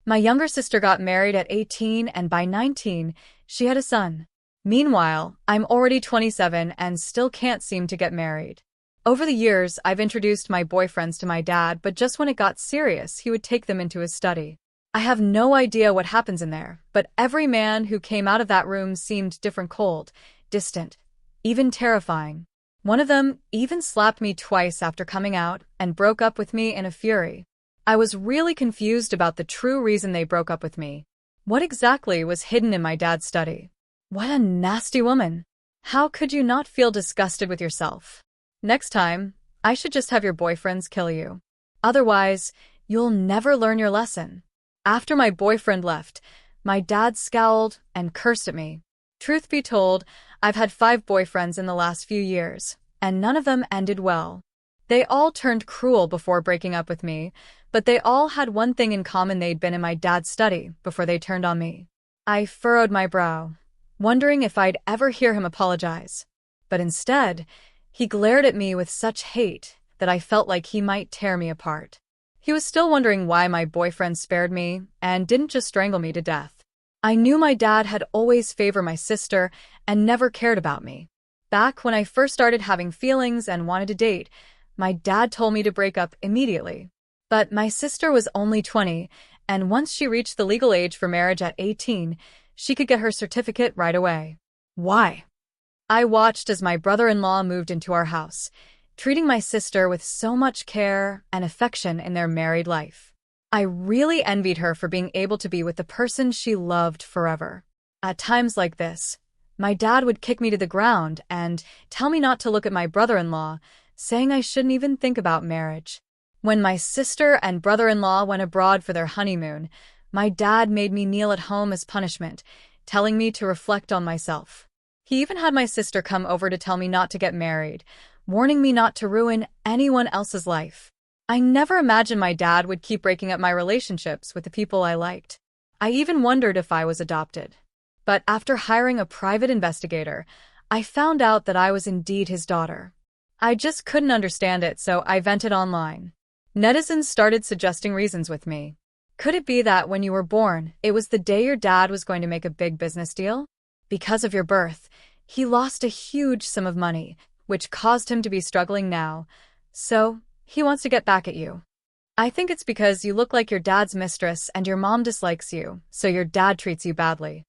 My younger sister got married at 18 and by 19, she had a son. Meanwhile, I'm already 27 and still can't seem to get married. Over the years, I've introduced my boyfriends to my dad, but just when it got serious, he would take them into his study. I have no idea what happens in there, but every man who came out of that room seemed different, cold, distant, even terrifying. One of them even slapped me twice after coming out and broke up with me in a fury. I was really confused about the true reason they broke up with me. What exactly was hidden in my dad's study? What a nasty woman. How could you not feel disgusted with yourself? Next time, I should just have your boyfriends kill you. Otherwise, you'll never learn your lesson. After my boyfriend left, my dad scowled and cursed at me. Truth be told, I've had 5 boyfriends in the last few years, and none of them ended well. They all turned cruel before breaking up with me, but they all had one thing in common: they'd been in my dad's study before they turned on me. I furrowed my brow, wondering if I'd ever hear him apologize. But instead, he glared at me with such hate that I felt like he might tear me apart. He was still wondering why my boyfriend spared me and didn't just strangle me to death. I knew my dad had always favored my sister and never cared about me. Back when I first started having feelings and wanted to date, my dad told me to break up immediately. But my sister was only 20, and once she reached the legal age for marriage at 18, she could get her certificate right away. Why? I watched as my brother-in-law moved into our house, treating my sister with so much care and affection in their married life. I really envied her for being able to be with the person she loved forever. At times like this, my dad would kick me to the ground and tell me not to look at my brother-in-law, saying I shouldn't even think about marriage. When my sister and brother-in-law went abroad for their honeymoon, my dad made me kneel at home as punishment, telling me to reflect on myself. He even had my sister come over to tell me not to get married, warning me not to ruin anyone else's life. I never imagined my dad would keep breaking up my relationships with the people I liked. I even wondered if I was adopted. But after hiring a private investigator, I found out that I was indeed his daughter. I just couldn't understand it, so I vented online. Netizens started suggesting reasons with me. Could it be that when you were born, it was the day your dad was going to make a big business deal? Because of your birth, he lost a huge sum of money, which caused him to be struggling now, so he wants to get back at you. I think it's because you look like your dad's mistress and your mom dislikes you, so your dad treats you badly.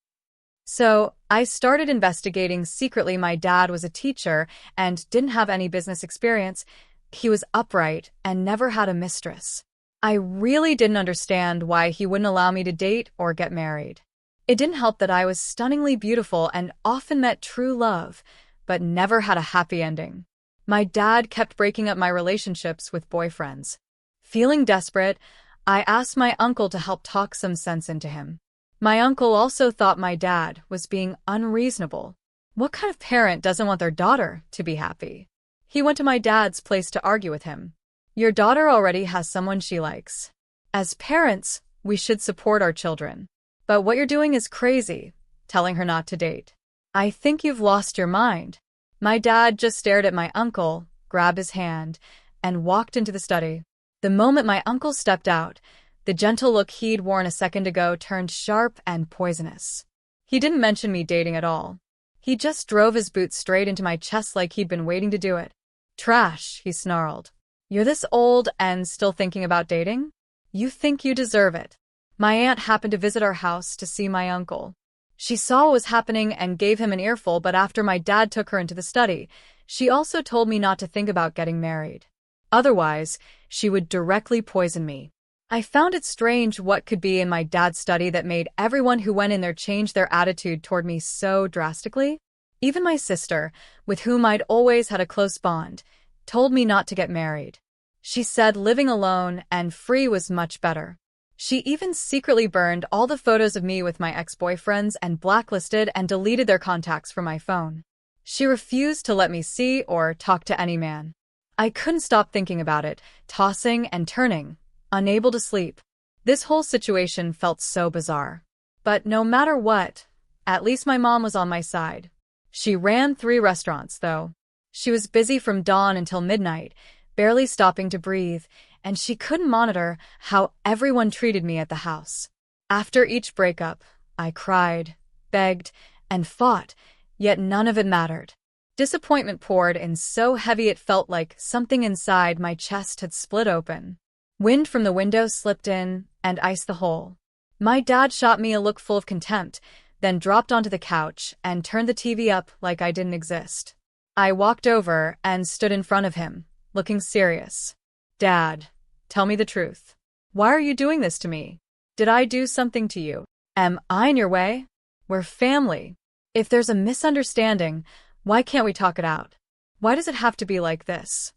So I started investigating secretly. My dad was a teacher and didn't have any business experience. He was upright and never had a mistress. I really didn't understand why he wouldn't allow me to date or get married. It didn't help that I was stunningly beautiful and often met true love, but never had a happy ending. My dad kept breaking up my relationships with boyfriends. Feeling desperate, I asked my uncle to help talk some sense into him. My uncle also thought my dad was being unreasonable. What kind of parent doesn't want their daughter to be happy? He went to my dad's place to argue with him. Your daughter already has someone she likes. As parents, we should support our children. But what you're doing is crazy, telling her not to date. I think you've lost your mind. My dad just stared at my uncle, grabbed his hand, and walked into the study. The moment my uncle stepped out, the gentle look he'd worn a second ago turned sharp and poisonous. He didn't mention me dating at all. He just drove his boot straight into my chest like he'd been waiting to do it. Trash, he snarled. You're this old and still thinking about dating? You think you deserve it. My aunt happened to visit our house to see my uncle. She saw what was happening and gave him an earful, but after my dad took her into the study, she also told me not to think about getting married. Otherwise, she would directly poison me. I found it strange what could be in my dad's study that made everyone who went in there change their attitude toward me so drastically. Even my sister, with whom I'd always had a close bond, told me not to get married. She said living alone and free was much better. She even secretly burned all the photos of me with my ex-boyfriends and blacklisted and deleted their contacts from my phone. She refused to let me see or talk to any man. I couldn't stop thinking about it, tossing and turning, unable to sleep. This whole situation felt so bizarre. But no matter what, at least my mom was on my side. She ran 3 restaurants, though. She was busy from dawn until midnight, barely stopping to breathe, and she couldn't monitor how everyone treated me at the house. After each breakup, I cried, begged, and fought, yet none of it mattered. Disappointment poured in so heavy it felt like something inside my chest had split open. Wind from the window slipped in and iced the hole. My dad shot me a look full of contempt, then dropped onto the couch and turned the TV up like I didn't exist. I walked over and stood in front of him, looking serious. Dad, tell me the truth. Why are you doing this to me? Did I do something to you? Am I in your way? We're family. If there's a misunderstanding, why can't we talk it out? Why does it have to be like this?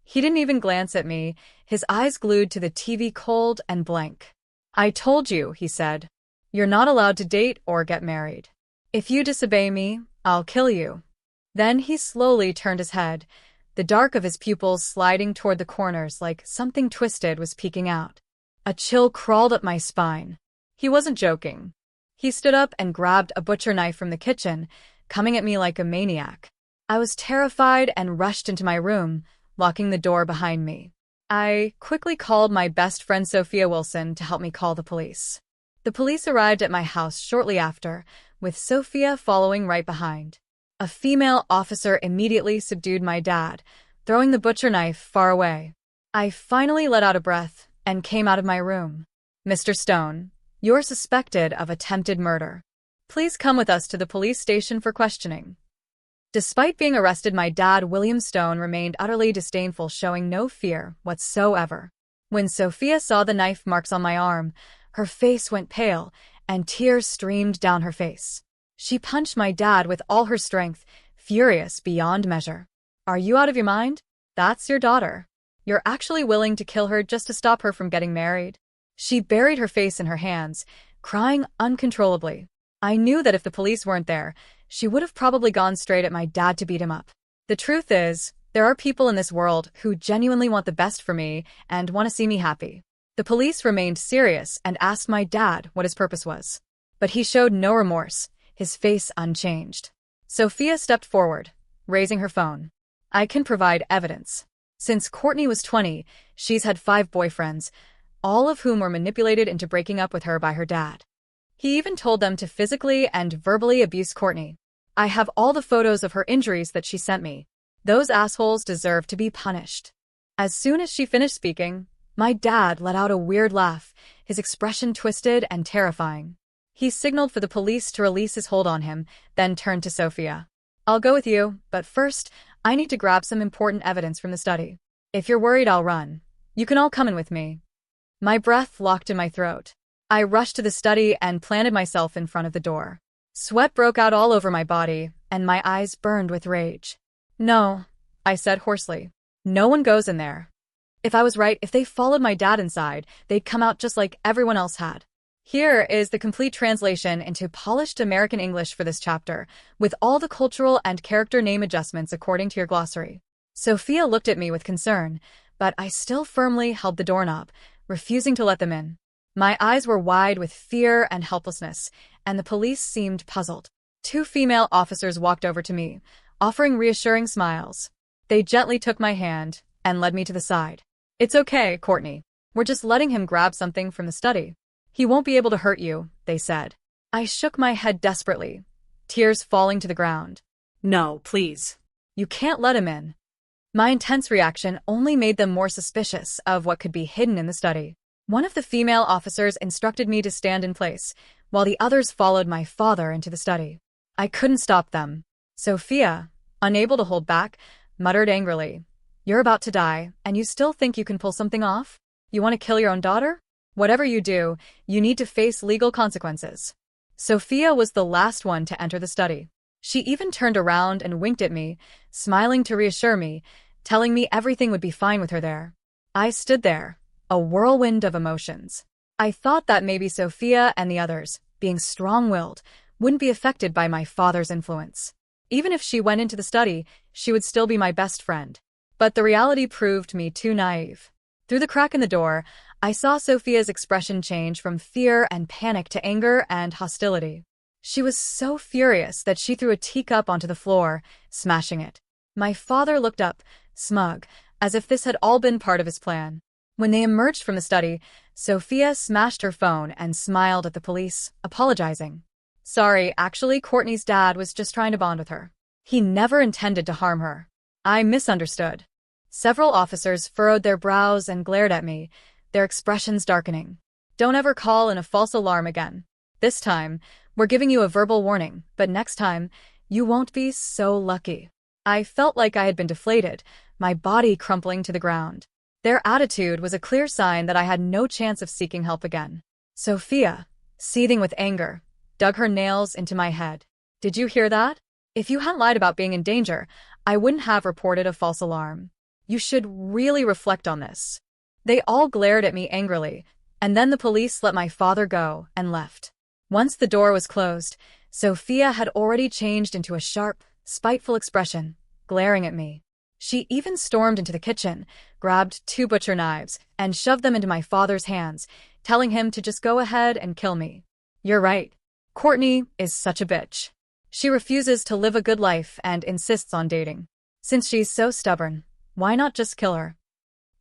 He didn't even glance at me, his eyes glued to the TV, cold and blank. I told you, he said. You're not allowed to date or get married. If you disobey me, I'll kill you. Then he slowly turned his head, the dark of his pupils sliding toward the corners like something twisted was peeking out. A chill crawled up my spine. He wasn't joking. He stood up and grabbed a butcher knife from the kitchen, coming at me like a maniac. I was terrified and rushed into my room, locking the door behind me. I quickly called my best friend Sophia Wilson to help me call the police. The police arrived at my house shortly after, with Sophia following right behind. A female officer immediately subdued my dad, throwing the butcher knife far away. I finally let out a breath and came out of my room. Mr. Stone, you're suspected of attempted murder. Please come with us to the police station for questioning. Despite being arrested, my dad, William Stone, remained utterly disdainful, showing no fear whatsoever. When Sophia saw the knife marks on my arm, her face went pale, and tears streamed down her face. She punched my dad with all her strength, furious beyond measure. Are you out of your mind? That's your daughter. You're actually willing to kill her just to stop her from getting married? She buried her face in her hands, crying uncontrollably. I knew that if the police weren't there, she would have probably gone straight at my dad to beat him up. The truth is, there are people in this world who genuinely want the best for me and want to see me happy. The police remained serious and asked my dad what his purpose was. But he showed no remorse, his face unchanged. Sophia stepped forward, raising her phone. I can provide evidence. Since Courtney was 20, she's had 5 boyfriends, all of whom were manipulated into breaking up with her by her dad. He even told them to physically and verbally abuse Courtney. I have all the photos of her injuries that she sent me. Those assholes deserve to be punished. As soon as she finished speaking, my dad let out a weird laugh, his expression twisted and terrifying. He signaled for the police to release his hold on him, then turned to Sophia. I'll go with you, but first, I need to grab some important evidence from the study. If you're worried I'll run, you can all come in with me. My breath locked in my throat. I rushed to the study and planted myself in front of the door. Sweat broke out all over my body, and my eyes burned with rage. No, I said hoarsely. No one goes in there. If I was right, if they followed my dad inside, they'd come out just like everyone else had. Here is the complete translation into polished American English for this chapter, with all the cultural and character name adjustments according to your glossary. Sophia looked at me with concern, but I still firmly held the doorknob, refusing to let them in. My eyes were wide with fear and helplessness, and the police seemed puzzled. 2 female officers walked over to me, offering reassuring smiles. They gently took my hand and led me to the side. It's okay, Courtney. We're just letting him grab something from the study. He won't be able to hurt you, they said. I shook my head desperately, tears falling to the ground. No, please. You can't let him in. My intense reaction only made them more suspicious of what could be hidden in the study. One of the female officers instructed me to stand in place, while the others followed my father into the study. I couldn't stop them. Sophia, unable to hold back, muttered angrily, You're about to die, and you still think you can pull something off? You want to kill your own daughter? Whatever you do, you need to face legal consequences. Sophia was the last one to enter the study. She even turned around and winked at me, smiling to reassure me, telling me everything would be fine with her there. I stood there, a whirlwind of emotions. I thought that maybe Sophia and the others, being strong-willed, wouldn't be affected by my father's influence. Even if she went into the study, she would still be my best friend. But the reality proved me too naive. Through the crack in the door, I saw Sophia's expression change from fear and panic to anger and hostility. She was so furious that she threw a teacup onto the floor, smashing it. My father looked up, smug, as if this had all been part of his plan. When they emerged from the study, Sophia smashed her phone and smiled at the police, apologizing. Sorry, actually, Courtney's dad was just trying to bond with her. He never intended to harm her. I misunderstood. Several officers furrowed their brows and glared at me, their expressions darkening. Don't ever call in a false alarm again. This time, we're giving you a verbal warning, but next time, you won't be so lucky. I felt like I had been deflated, my body crumpling to the ground. Their attitude was a clear sign that I had no chance of seeking help again. Sophia, seething with anger, dug her nails into my head. Did you hear that? If you hadn't lied about being in danger, I wouldn't have reported a false alarm. You should really reflect on this. They all glared at me angrily, and then the police let my father go and left. Once the door was closed, Sophia had already changed into a sharp, spiteful expression, glaring at me. She even stormed into the kitchen, grabbed 2 butcher knives, and shoved them into my father's hands, telling him to just go ahead and kill me. You're right. Courtney is such a bitch. She refuses to live a good life and insists on dating. Since she's so stubborn, why not just kill her?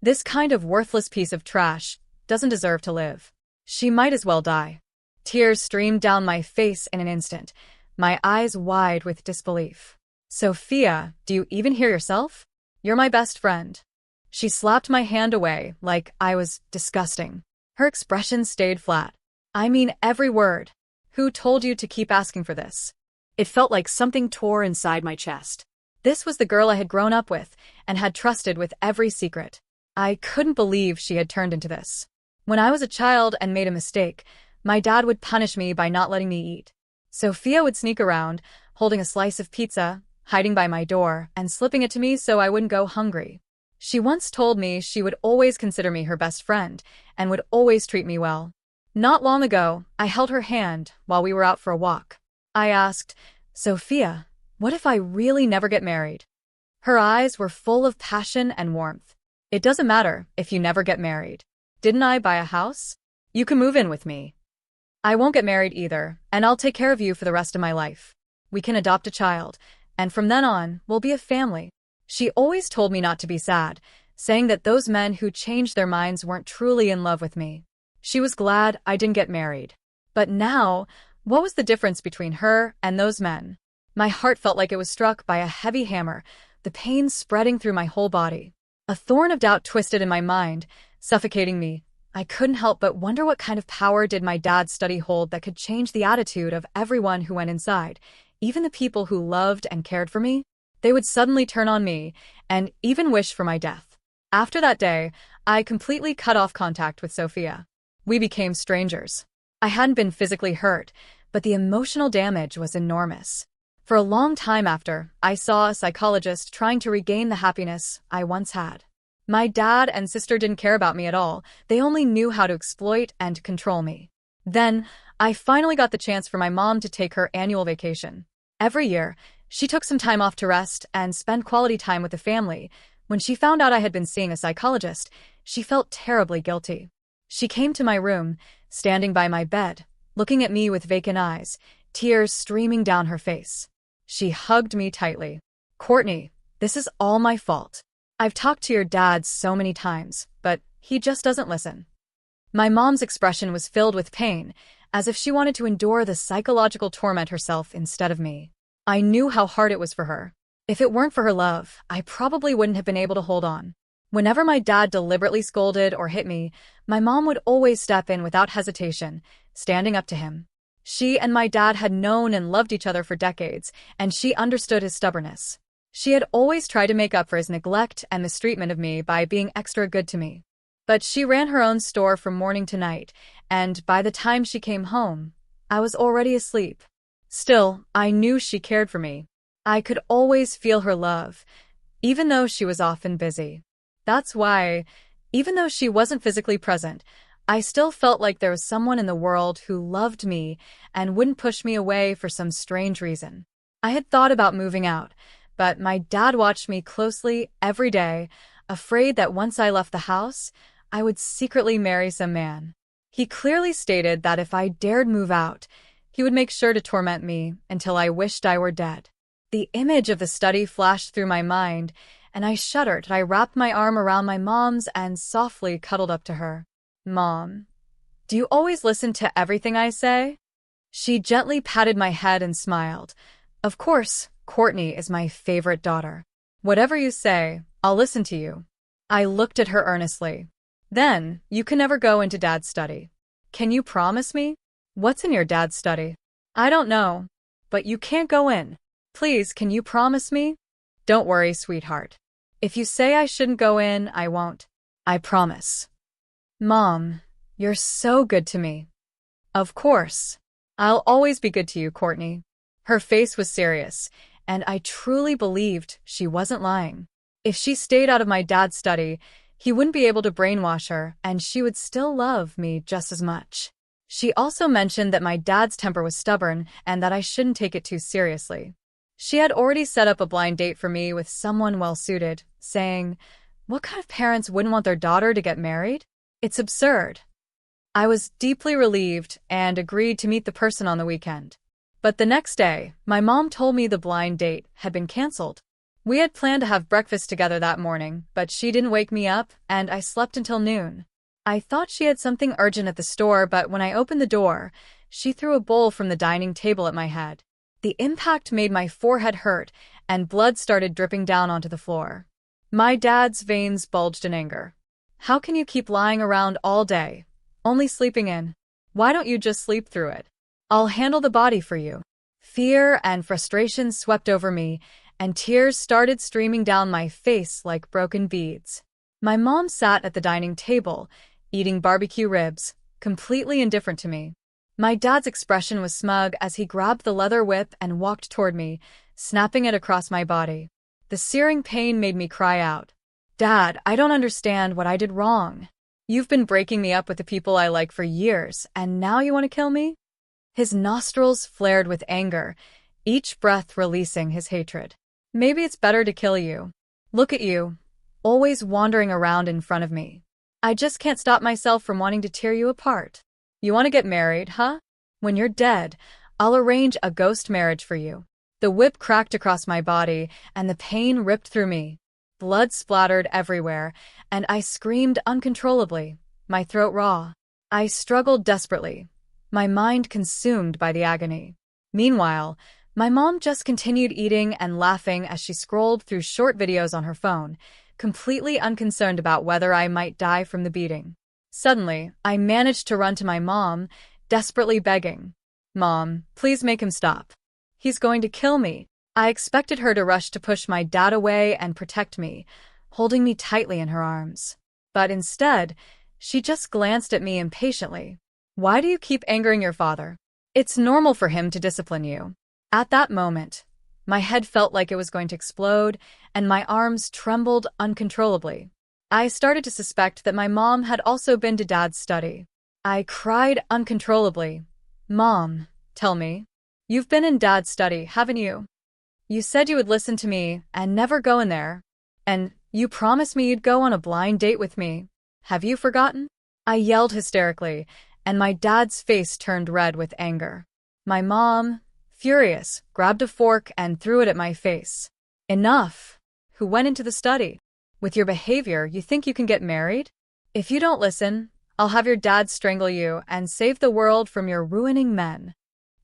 This kind of worthless piece of trash doesn't deserve to live. She might as well die. Tears streamed down my face in an instant, my eyes wide with disbelief. Sophia, do you even hear yourself? You're my best friend. She slapped my hand away like I was disgusting. Her expression stayed flat. I mean every word. Who told you to keep asking for this? It felt like something tore inside my chest. This was the girl I had grown up with and had trusted with every secret. I couldn't believe she had turned into this. When I was a child and made a mistake, my dad would punish me by not letting me eat. Sophia would sneak around, holding a slice of pizza, hiding by my door, and slipping it to me so I wouldn't go hungry. She once told me she would always consider me her best friend and would always treat me well. Not long ago, I held her hand while we were out for a walk. I asked, Sophia, what if I really never get married? Her eyes were full of passion and warmth. It doesn't matter if you never get married. Didn't I buy a house? You can move in with me. I won't get married either, and I'll take care of you for the rest of my life. We can adopt a child, and from then on, we'll be a family. She always told me not to be sad, saying that those men who changed their minds weren't truly in love with me. She was glad I didn't get married. But now, what was the difference between her and those men? My heart felt like it was struck by a heavy hammer, the pain spreading through my whole body. A thorn of doubt twisted in my mind, suffocating me. I couldn't help but wonder what kind of power did my dad's study hold that could change the attitude of everyone who went inside, even the people who loved and cared for me. They would suddenly turn on me and even wish for my death. After that day, I completely cut off contact with Sophia. We became strangers. I hadn't been physically hurt, but the emotional damage was enormous. For a long time after, I saw a psychologist trying to regain the happiness I once had. My dad and sister didn't care about me at all. They only knew how to exploit and control me. Then, I finally got the chance for my mom to take her annual vacation. Every year, she took some time off to rest and spend quality time with the family. When she found out I had been seeing a psychologist, she felt terribly guilty. She came to my room, standing by my bed, looking at me with vacant eyes, tears streaming down her face. She hugged me tightly. Courtney, this is all my fault. I've talked to your dad so many times, but he just doesn't listen. My mom's expression was filled with pain, as if she wanted to endure the psychological torment herself instead of me. I knew how hard it was for her. If it weren't for her love, I probably wouldn't have been able to hold on. Whenever my dad deliberately scolded or hit me, my mom would always step in without hesitation, standing up to him. She and my dad had known and loved each other for decades, and she understood his stubbornness. She had always tried to make up for his neglect and mistreatment of me by being extra good to me. But she ran her own store from morning to night, and by the time she came home, I was already asleep. Still, I knew she cared for me. I could always feel her love, even though she was often busy. That's why, even though she wasn't physically present, I still felt like there was someone in the world who loved me and wouldn't push me away for some strange reason. I had thought about moving out, but my dad watched me closely every day, afraid that once I left the house, I would secretly marry some man. He clearly stated that if I dared move out, he would make sure to torment me until I wished I were dead. The image of the study flashed through my mind, and I shuddered. I wrapped my arm around my mom's and softly cuddled up to her. Mom, do you always listen to everything I say? She gently patted my head and smiled. Of course, Courtney is my favorite daughter. Whatever you say, I'll listen to you. I looked at her earnestly. Then, you can never go into Dad's study. Can you promise me? What's in your dad's study? I don't know. But you can't go in. Please, can you promise me? Don't worry, sweetheart. If you say I shouldn't go in, I won't. I promise. Mom, you're so good to me. Of course. I'll always be good to you, Courtney. Her face was serious, and I truly believed she wasn't lying. If she stayed out of my dad's study, he wouldn't be able to brainwash her, and she would still love me just as much. She also mentioned that my dad's temper was stubborn and that I shouldn't take it too seriously. She had already set up a blind date for me with someone well-suited, saying, "What kind of parents wouldn't want their daughter to get married? It's absurd." I was deeply relieved and agreed to meet the person on the weekend. But the next day, my mom told me the blind date had been canceled. We had planned to have breakfast together that morning, but she didn't wake me up, and I slept until noon. I thought she had something urgent at the store, but when I opened the door, she threw a bowl from the dining table at my head. The impact made my forehead hurt, and blood started dripping down onto the floor. My dad's veins bulged in anger. "How can you keep lying around all day, only sleeping in? Why don't you just sleep through it? I'll handle the body for you." Fear and frustration swept over me, and tears started streaming down my face like broken beads. My mom sat at the dining table, eating barbecue ribs, completely indifferent to me. My dad's expression was smug as he grabbed the leather whip and walked toward me, snapping it across my body. The searing pain made me cry out. "Dad, I don't understand what I did wrong. You've been breaking me up with the people I like for years, and now you want to kill me?" His nostrils flared with anger, each breath releasing his hatred. "Maybe it's better to kill you. Look at you, always wandering around in front of me. I just can't stop myself from wanting to tear you apart. You want to get married, huh? When you're dead, I'll arrange a ghost marriage for you." The whip cracked across my body, and the pain ripped through me. Blood splattered everywhere, and I screamed uncontrollably, my throat raw. I struggled desperately, my mind consumed by the agony. Meanwhile, my mom just continued eating and laughing as she scrolled through short videos on her phone, completely unconcerned about whether I might die from the beating. Suddenly, I managed to run to my mom, desperately begging, "Mom, please make him stop. He's going to kill me." I expected her to rush to push my dad away and protect me, holding me tightly in her arms. But instead, she just glanced at me impatiently. "Why do you keep angering your father? It's normal for him to discipline you." At that moment, my head felt like it was going to explode, and my arms trembled uncontrollably. I started to suspect that my mom had also been to Dad's study. I cried uncontrollably. "Mom, tell me. You've been in Dad's study, haven't you? You said you would listen to me and never go in there. And you promised me you'd go on a blind date with me. Have you forgotten?" I yelled hysterically, and my dad's face turned red with anger. My mom, furious, grabbed a fork and threw it at my face. "Enough! Who went into the study? With your behavior, you think you can get married? If you don't listen, I'll have your dad strangle you and save the world from your ruining men."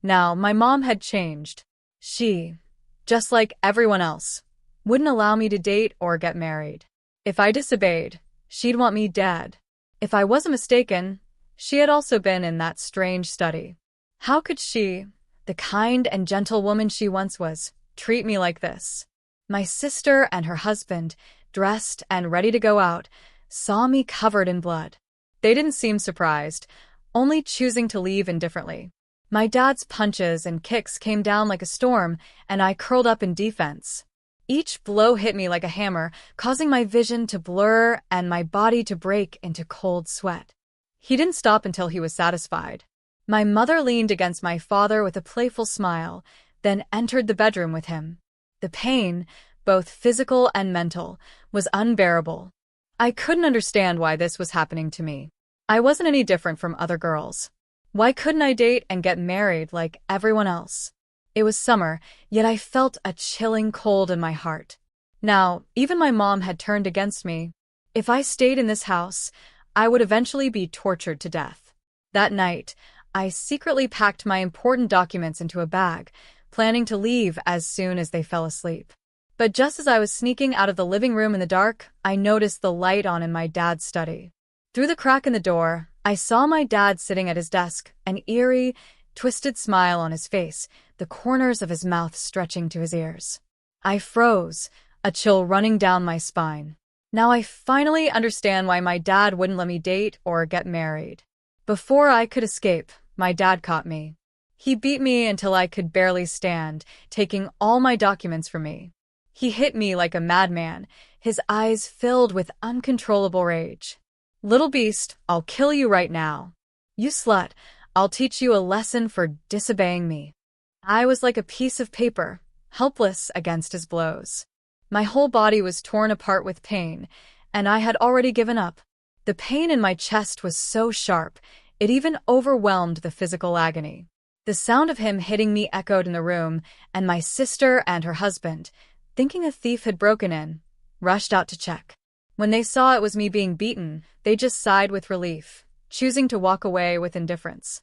Now, my mom had changed. She, just like everyone else, wouldn't allow me to date or get married. If I disobeyed, she'd want me dead. If I wasn't mistaken, she had also been in that strange study. How could she, the kind and gentle woman she once was, treat me like this? My sister and her husband, dressed and ready to go out, saw me covered in blood. They didn't seem surprised, only choosing to leave indifferently. My dad's punches and kicks came down like a storm, and I curled up in defense. Each blow hit me like a hammer, causing my vision to blur and my body to break into cold sweat. He didn't stop until he was satisfied. My mother leaned against my father with a playful smile, then entered the bedroom with him. The pain, both physical and mental, was unbearable. I couldn't understand why this was happening to me. I wasn't any different from other girls. Why couldn't I date and get married like everyone else? It was summer, yet I felt a chilling cold in my heart. Now, even my mom had turned against me. If I stayed in this house, I would eventually be tortured to death. That night, I secretly packed my important documents into a bag, planning to leave as soon as they fell asleep. But just as I was sneaking out of the living room in the dark, I noticed the light on in my dad's study. Through the crack in the door, I saw my dad sitting at his desk, an eerie, twisted smile on his face, the corners of his mouth stretching to his ears. I froze, a chill running down my spine. Now I finally understand why my dad wouldn't let me date or get married. Before I could escape, my dad caught me. He beat me until I could barely stand, taking all my documents from me. He hit me like a madman, his eyes filled with uncontrollable rage. "Little beast, I'll kill you right now. You slut, I'll teach you a lesson for disobeying me." I was like a piece of paper, helpless against his blows. My whole body was torn apart with pain, and I had already given up. The pain in my chest was so sharp, it even overwhelmed the physical agony. The sound of him hitting me echoed in the room, and my sister and her husband, thinking a thief had broken in, rushed out to check. When they saw it was me being beaten, they just sighed with relief, choosing to walk away with indifference.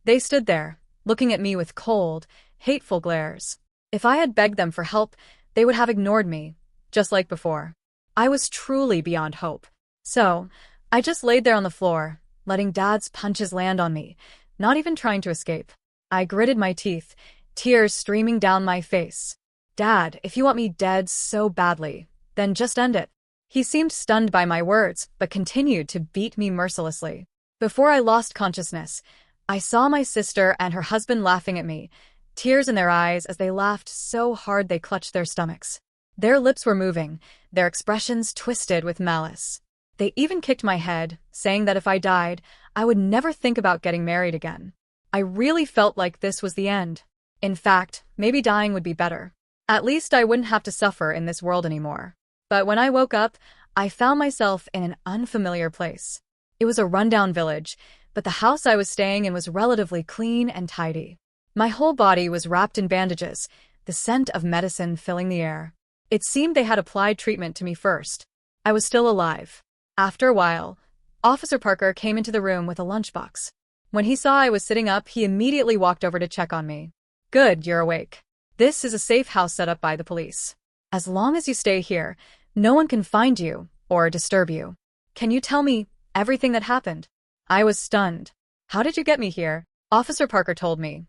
They stood there, looking at me with cold, hateful glares. If I had begged them for help, they would have ignored me, just like before. I was truly beyond hope. So, I just laid there on the floor, letting Dad's punches land on me, not even trying to escape. I gritted my teeth, tears streaming down my face. "Dad, if you want me dead so badly, then just end it." He seemed stunned by my words, but continued to beat me mercilessly. Before I lost consciousness, I saw my sister and her husband laughing at me, tears in their eyes as they laughed so hard they clutched their stomachs. Their lips were moving, their expressions twisted with malice. They even kicked my head, saying that if I died, I would never think about getting married again. I really felt like this was the end. In fact, maybe dying would be better. At least I wouldn't have to suffer in this world anymore. But when I woke up, I found myself in an unfamiliar place. It was a rundown village, but the house I was staying in was relatively clean and tidy. My whole body was wrapped in bandages, the scent of medicine filling the air. It seemed they had applied treatment to me first. I was still alive. After a while, Officer Parker came into the room with a lunchbox. When he saw I was sitting up, he immediately walked over to check on me. "Good, you're awake. This is a safe house set up by the police. As long as you stay here, no one can find you or disturb you. Can you tell me everything that happened?" I was stunned. "How did you get me here?" Officer Parker told me.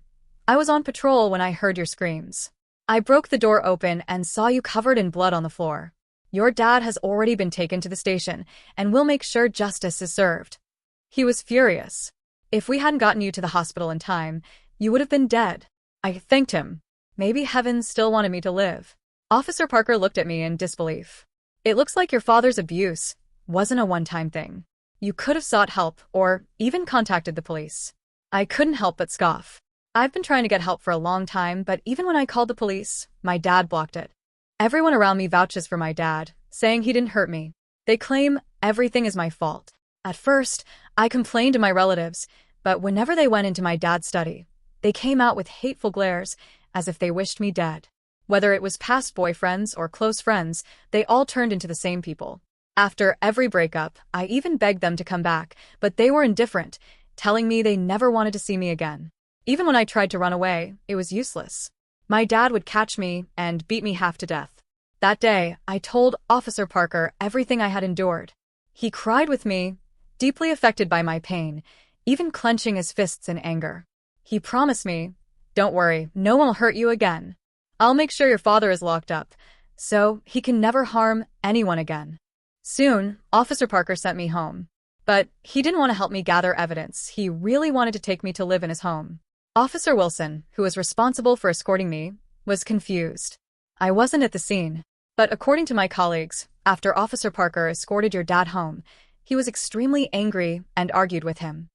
"I was on patrol when I heard your screams. I broke the door open and saw you covered in blood on the floor. Your dad has already been taken to the station, and we'll make sure justice is served." He was furious. "If we hadn't gotten you to the hospital in time, you would have been dead." I thanked him. Maybe heaven still wanted me to live. Officer Parker looked at me in disbelief. "It looks like your father's abuse wasn't a one-time thing. You could have sought help or even contacted the police." I couldn't help but scoff. I've been trying to get help for a long time, but even when I called the police, my dad blocked it. Everyone around me vouches for my dad, saying he didn't hurt me. They claim everything is my fault. At first, I complained to my relatives, but whenever they went into my dad's study, they came out with hateful glares, as if they wished me dead. Whether it was past boyfriends or close friends, they all turned into the same people. After every breakup, I even begged them to come back, but they were indifferent, telling me they never wanted to see me again. Even when I tried to run away, it was useless. My dad would catch me and beat me half to death. That day, I told Officer Parker everything I had endured. He cried with me, deeply affected by my pain, even clenching his fists in anger. He promised me, "Don't worry, no one will hurt you again. I'll make sure your father is locked up, so he can never harm anyone again." Soon, Officer Parker sent me home. But he didn't want to help me gather evidence. He really wanted to take me to live in his home. Officer Wilson, who was responsible for escorting me, was confused. I wasn't at the scene. But according to my colleagues, after Officer Parker escorted your dad home, he was extremely angry and argued with him.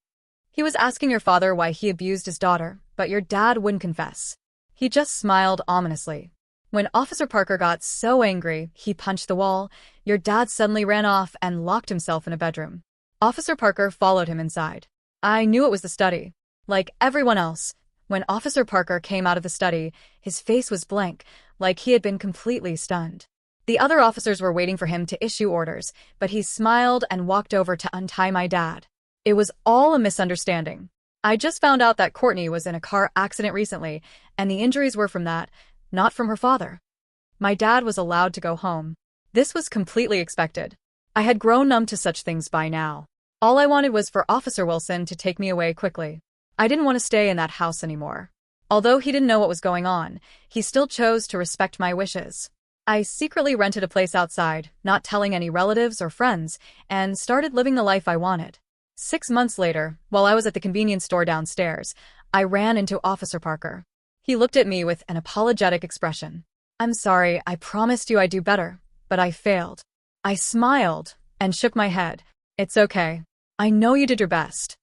He was asking your father why he abused his daughter, but your dad wouldn't confess. He just smiled ominously. When Officer Parker got so angry, he punched the wall. Your dad suddenly ran off and locked himself in a bedroom. Officer Parker followed him inside. I knew it was the study. Like everyone else, when Officer Parker came out of the study, his face was blank, like he had been completely stunned. The other officers were waiting for him to issue orders, but he smiled and walked over to untie my dad. It was all a misunderstanding. I just found out that Courtney was in a car accident recently, and the injuries were from that, not from her father. My dad was allowed to go home. This was completely expected. I had grown numb to such things by now. All I wanted was for Officer Wilson to take me away quickly. I didn't want to stay in that house anymore. Although he didn't know what was going on, he still chose to respect my wishes. I secretly rented a place outside, not telling any relatives or friends, and started living the life I wanted. 6 months later, while I was at the convenience store downstairs, I ran into Officer Parker. He looked at me with an apologetic expression. "I'm sorry, I promised you I'd do better, but I failed." I smiled and shook my head. "It's okay. I know you did your best."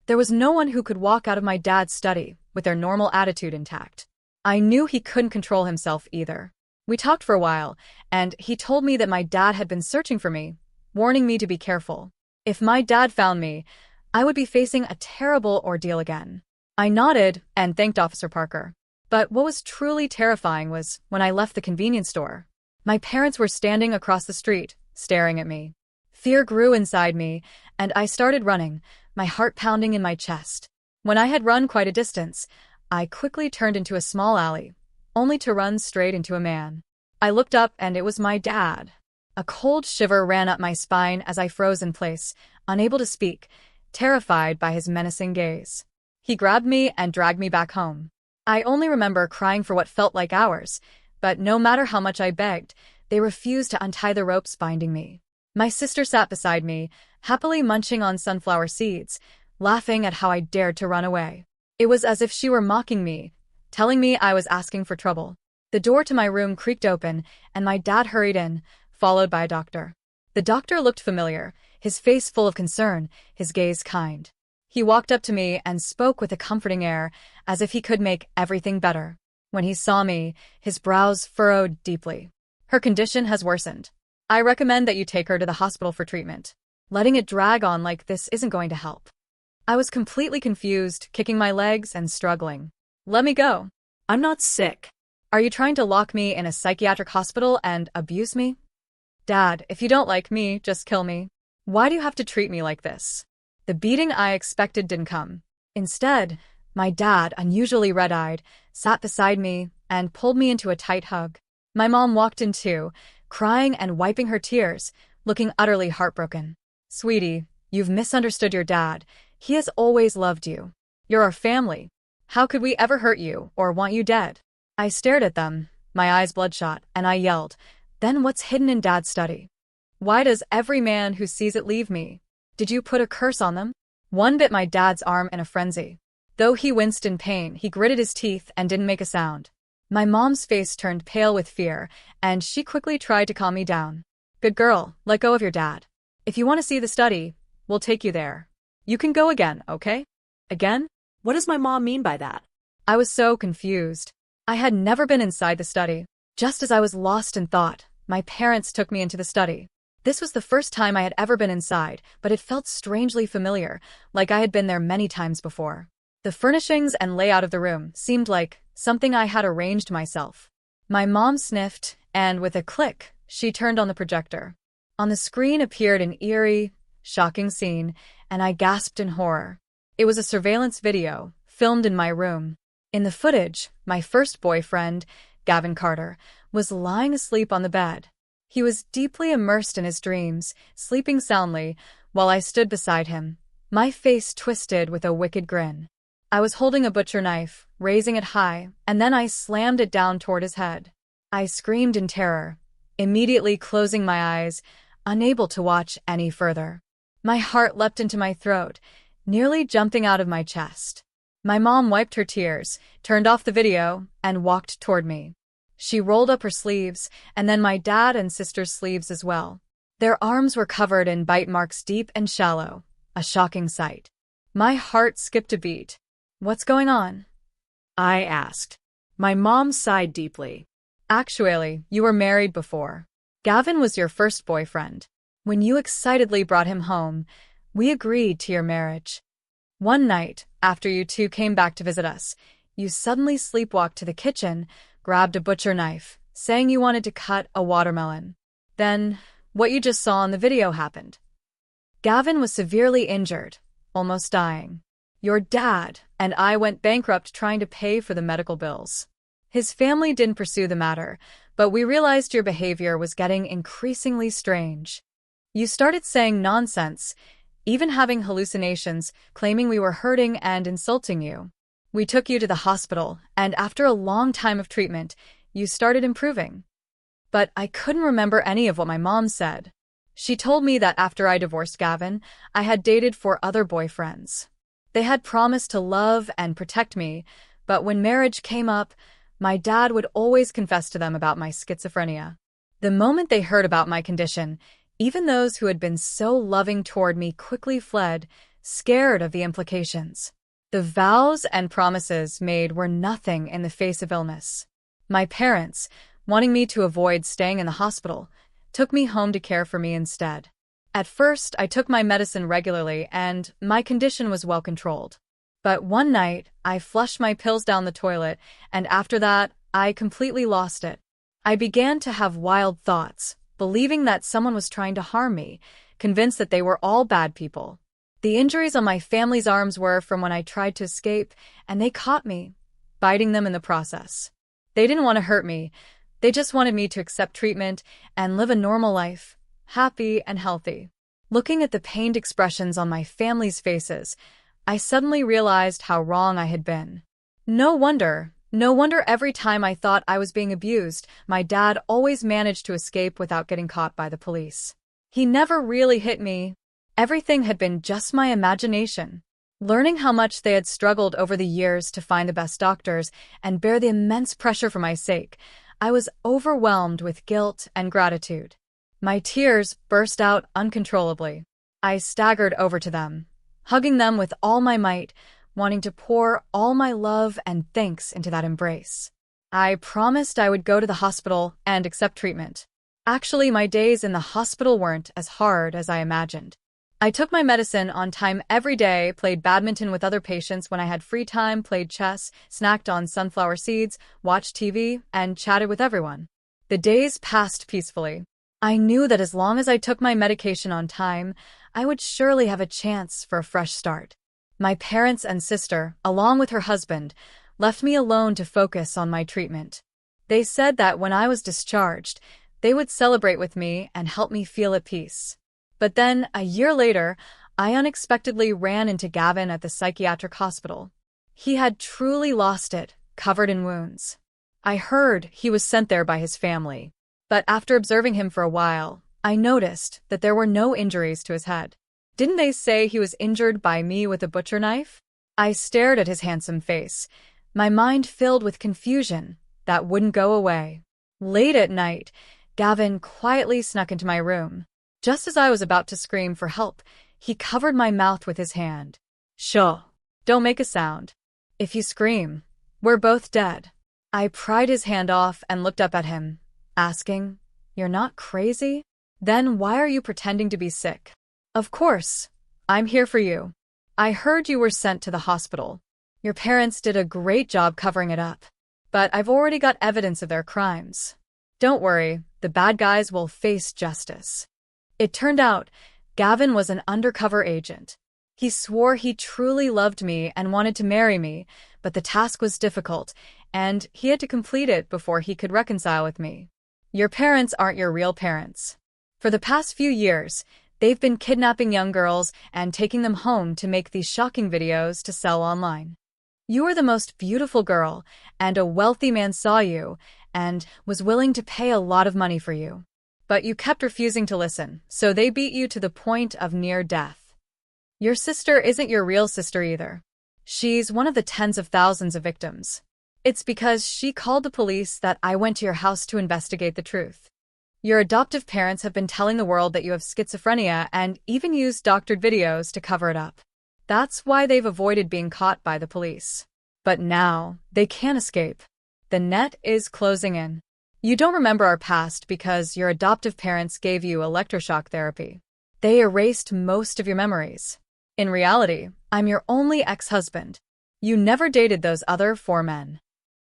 There was no one who could walk out of my dad's study with their normal attitude intact. I knew he couldn't control himself either. We talked for a while, and he told me that my dad had been searching for me, warning me to be careful. If my dad found me, I would be facing a terrible ordeal again. I nodded and thanked Officer Parker. But what was truly terrifying was when I left the convenience store. My parents were standing across the street, staring at me. Fear grew inside me, and I started running, my heart pounding in my chest. When I had run quite a distance, I quickly turned into a small alley, only to run straight into a man. I looked up and it was my dad. A cold shiver ran up my spine as I froze in place, unable to speak, terrified by his menacing gaze. He grabbed me and dragged me back home. I only remember crying for what felt like hours, but no matter how much I begged, they refused to untie the ropes binding me. My sister sat beside me, happily munching on sunflower seeds, laughing at how I dared to run away. It was as if she were mocking me, telling me I was asking for trouble. The door to my room creaked open, and my dad hurried in, followed by a doctor. The doctor looked familiar, his face full of concern, his gaze kind. He walked up to me and spoke with a comforting air, as if he could make everything better. When he saw me, his brows furrowed deeply. "Her condition has worsened. I recommend that you take her to the hospital for treatment. Letting it drag on like this isn't going to help." I was completely confused, kicking my legs and struggling. "Let me go. I'm not sick. Are you trying to lock me in a psychiatric hospital and abuse me?" "Dad, if you don't like me, just kill me. Why do you have to treat me like this?" The beating I expected didn't come. Instead, my dad, unusually red-eyed, sat beside me and pulled me into a tight hug. My mom walked in too, crying and wiping her tears, looking utterly heartbroken. "Sweetie, you've misunderstood your dad. He has always loved you. You're our family. How could we ever hurt you or want you dead?" I stared at them, my eyes bloodshot, and I yelled, "Then what's hidden in Dad's study? Why does every man who sees it leave me? Did you put a curse on them?" One bit my dad's arm in a frenzy. Though he winced in pain, he gritted his teeth and didn't make a sound. My mom's face turned pale with fear, and she quickly tried to calm me down. "Good girl, let go of your dad. If you want to see the study, we'll take you there. You can go again, okay?" "Again? What does my mom mean by that?" I was so confused. I had never been inside the study. Just as I was lost in thought, my parents took me into the study. This was the first time I had ever been inside, but it felt strangely familiar, like I had been there many times before. The furnishings and layout of the room seemed like something I had arranged myself. My mom sniffed, and with a click, she turned on the projector. On the screen appeared an eerie, shocking scene, and I gasped in horror. It was a surveillance video, filmed in my room. In the footage, my first boyfriend, Gavin Carter, was lying asleep on the bed. He was deeply immersed in his dreams, sleeping soundly, while I stood beside him, my face twisted with a wicked grin. I was holding a butcher knife, raising it high, and then I slammed it down toward his head. I screamed in terror, immediately closing my eyes, unable to watch any further. My heart leapt into my throat, nearly jumping out of my chest. My mom wiped her tears, turned off the video, and walked toward me. She rolled up her sleeves, and then my dad and sister's sleeves as well. Their arms were covered in bite marks deep and shallow, a shocking sight. My heart skipped a beat. "What's going on?" I asked. My mom sighed deeply. "Actually, you were married before. Gavin was your first boyfriend. When you excitedly brought him home, we agreed to your marriage. One night, after you two came back to visit us, you suddenly sleepwalked to the kitchen, grabbed a butcher knife, saying you wanted to cut a watermelon. Then, what you just saw in the video happened. Gavin was severely injured, almost dying. Your dad and I went bankrupt trying to pay for the medical bills. His family didn't pursue the matter, but we realized your behavior was getting increasingly strange. You started saying nonsense, even having hallucinations, claiming we were hurting and insulting you. We took you to the hospital, and after a long time of treatment, you started improving. But I couldn't remember any of what my mom said. She told me that after I divorced Gavin, I had dated 4 other boyfriends. They had promised to love and protect me, but when marriage came up, my dad would always confess to them about my schizophrenia. The moment they heard about my condition, even those who had been so loving toward me quickly fled, scared of the implications. The vows and promises made were nothing in the face of illness. My parents, wanting me to avoid staying in the hospital, took me home to care for me instead. At first, I took my medicine regularly and my condition was well controlled. But one night, I flushed my pills down the toilet, and after that, I completely lost it. I began to have wild thoughts, believing that someone was trying to harm me, convinced that they were all bad people. The injuries on my family's arms were from when I tried to escape, and they caught me, biting them in the process. They didn't want to hurt me. They just wanted me to accept treatment and live a normal life, happy and healthy. Looking at the pained expressions on my family's faces, I suddenly realized how wrong I had been. No wonder every time I thought I was being abused, my dad always managed to escape without getting caught by the police. He never really hit me. Everything had been just my imagination. Learning how much they had struggled over the years to find the best doctors and bear the immense pressure for my sake, I was overwhelmed with guilt and gratitude. My tears burst out uncontrollably. I staggered over to them, hugging them with all my might, wanting to pour all my love and thanks into that embrace. I promised I would go to the hospital and accept treatment. Actually, my days in the hospital weren't as hard as I imagined. I took my medicine on time every day, played badminton with other patients when I had free time, played chess, snacked on sunflower seeds, watched TV, and chatted with everyone. The days passed peacefully. I knew that as long as I took my medication on time, I would surely have a chance for a fresh start. My parents and sister, along with her husband, left me alone to focus on my treatment. They said that when I was discharged, they would celebrate with me and help me feel at peace. But then, a year later, I unexpectedly ran into Gavin at the psychiatric hospital. He had truly lost it, covered in wounds. I heard he was sent there by his family. But after observing him for a while, I noticed that there were no injuries to his head. Didn't they say he was injured by me with a butcher knife? I stared at his handsome face, my mind filled with confusion that wouldn't go away. Late at night, Gavin quietly snuck into my room. Just as I was about to scream for help, he covered my mouth with his hand. "Shh, don't make a sound. If you scream, we're both dead." I pried his hand off and looked up at him, asking, "You're not crazy? Then why are you pretending to be sick?" "Of course, I'm here for you. I heard you were sent to the hospital. Your parents did a great job covering it up. But I've already got evidence of their crimes. Don't worry, the bad guys will face justice." It turned out, Gavin was an undercover agent. He swore he truly loved me and wanted to marry me, but the task was difficult, and he had to complete it before he could reconcile with me. Your parents aren't your real parents. For the past few years, they've been kidnapping young girls and taking them home to make these shocking videos to sell online. You were the most beautiful girl, and a wealthy man saw you and was willing to pay a lot of money for you. But you kept refusing to listen, so they beat you to the point of near death. Your sister isn't your real sister either. She's one of the tens of thousands of victims. It's because she called the police that I went to your house to investigate the truth. Your adoptive parents have been telling the world that you have schizophrenia and even used doctored videos to cover it up. That's why they've avoided being caught by the police. But now, they can't escape. The net is closing in. You don't remember our past because your adoptive parents gave you electroshock therapy. They erased most of your memories. In reality, I'm your only ex-husband. You never dated those other 4 men.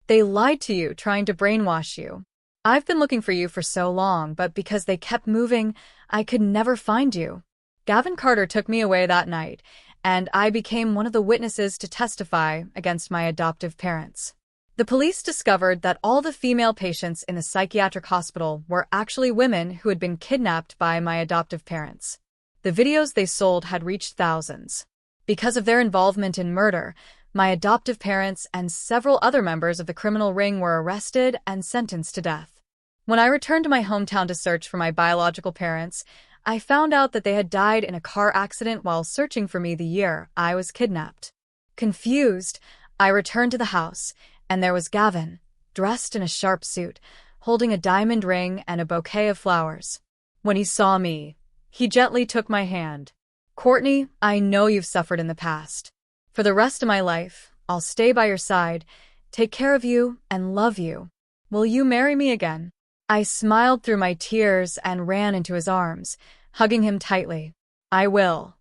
They lied to you, trying to brainwash you. I've been looking for you for so long, but because they kept moving, I could never find you. Gavin Carter took me away that night, and I became one of the witnesses to testify against my adoptive parents. The police discovered that all the female patients in the psychiatric hospital were actually women who had been kidnapped by my adoptive parents. The videos they sold had reached thousands. Because of their involvement in murder, my adoptive parents and several other members of the criminal ring were arrested and sentenced to death. When I returned to my hometown to search for my biological parents, I found out that they had died in a car accident while searching for me the year I was kidnapped. Confused, I returned to the house, and there was Gavin, dressed in a sharp suit, holding a diamond ring and a bouquet of flowers. When he saw me, he gently took my hand. "Courtney, I know you've suffered in the past. For the rest of my life, I'll stay by your side, take care of you, and love you. Will you marry me again?" I smiled through my tears and ran into his arms, hugging him tightly. "I will."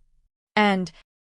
And